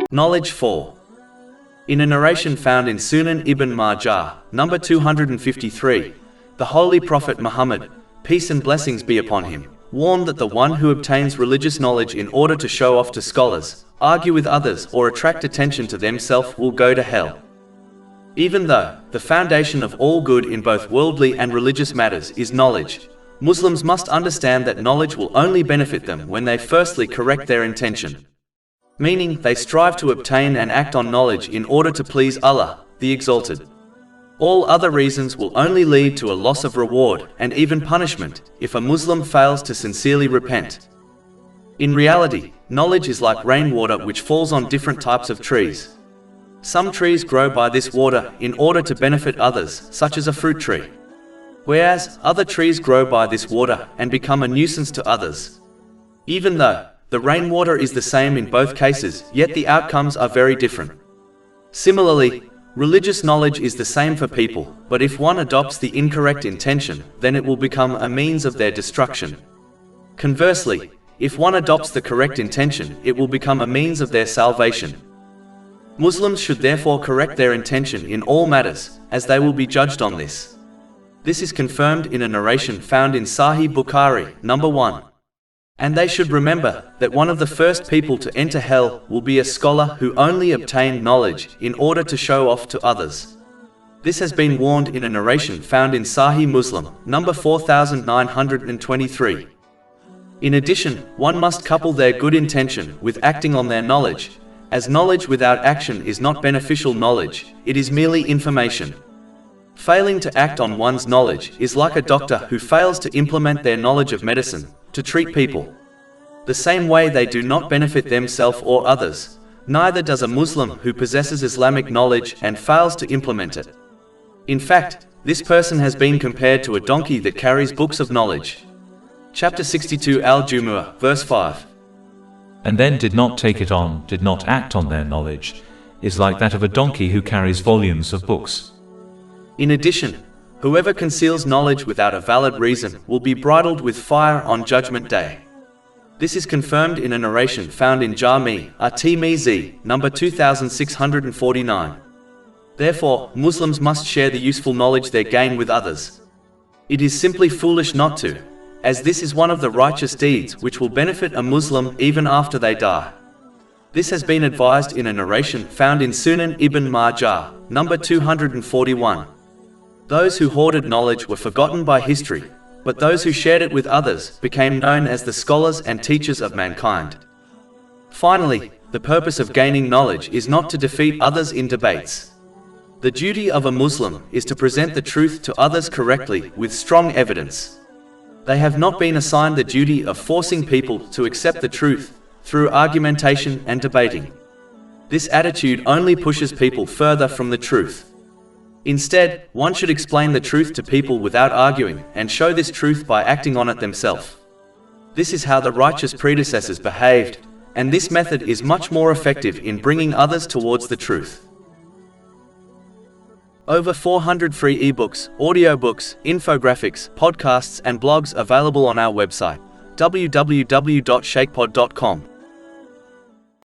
Knowledge 4. In a narration found in Sunan ibn Majah, number 253, the Holy Prophet Muhammad, peace and blessings be upon him, warned that the one who obtains religious knowledge in order to show off to scholars, argue with others, or attract attention to themselves will go to hell. Even though the foundation of all good in both worldly and religious matters is knowledge, Muslims must understand that knowledge will only benefit them when they firstly correct their intention, meaning they strive to obtain and act on knowledge in order to please Allah, the Exalted. All other reasons will only lead to a loss of reward and even punishment if a Muslim fails to sincerely repent. In reality, knowledge is like rainwater which falls on different types of trees. Some trees grow by this water in order to benefit others, such as a fruit tree, whereas other trees grow by this water and become a nuisance to others. Even though the rainwater is the same in both cases, yet the outcomes are very different. Similarly, religious knowledge is the same for people, but if one adopts the incorrect intention, then it will become a means of their destruction. Conversely, if one adopts the correct intention, it will become a means of their salvation. Muslims should therefore correct their intention in all matters, as they will be judged on this. This is confirmed in a narration found in Sahih Bukhari, number 1. And they should remember that one of the first people to enter hell will be a scholar who only obtained knowledge in order to show off to others. This has been warned in a narration found in Sahih Muslim, number 4923. In addition, one must couple their good intention with acting on their knowledge, as knowledge without action is not beneficial knowledge, it is merely information. Failing to act on one's knowledge is like a doctor who fails to implement their knowledge of medicine to treat people. The same way they do not benefit themselves or others, neither does a Muslim who possesses Islamic knowledge and fails to implement it. In fact, this person has been compared to a donkey that carries books of knowledge. Chapter 62 Al-Jumu'ah, verse 5. And then did not take it on, did not act on their knowledge, is like that of a donkey who carries volumes of books. In addition, whoever conceals knowledge without a valid reason will be bridled with fire on Judgment Day. This is confirmed in a narration found in Jami' at-Tirmidhi, number 2649. Therefore, Muslims must share the useful knowledge they gain with others. It is simply foolish not to, as this is one of the righteous deeds which will benefit a Muslim even after they die. This has been advised in a narration found in Sunan ibn Majah, number 241. Those who hoarded knowledge were forgotten by history, but those who shared it with others became known as the scholars and teachers of mankind. Finally, the purpose of gaining knowledge is not to defeat others in debates. The duty of a Muslim is to present the truth to others correctly with strong evidence. They have not been assigned the duty of forcing people to accept the truth through argumentation and debating. This attitude only pushes people further from the truth. Instead, one should explain the truth to people without arguing and show this truth by acting on it themselves. This is how the righteous predecessors behaved, and this method is much more effective in bringing others towards the truth. Over 400 free ebooks, audiobooks, infographics, podcasts and blogs available on our website, www.shakepod.com.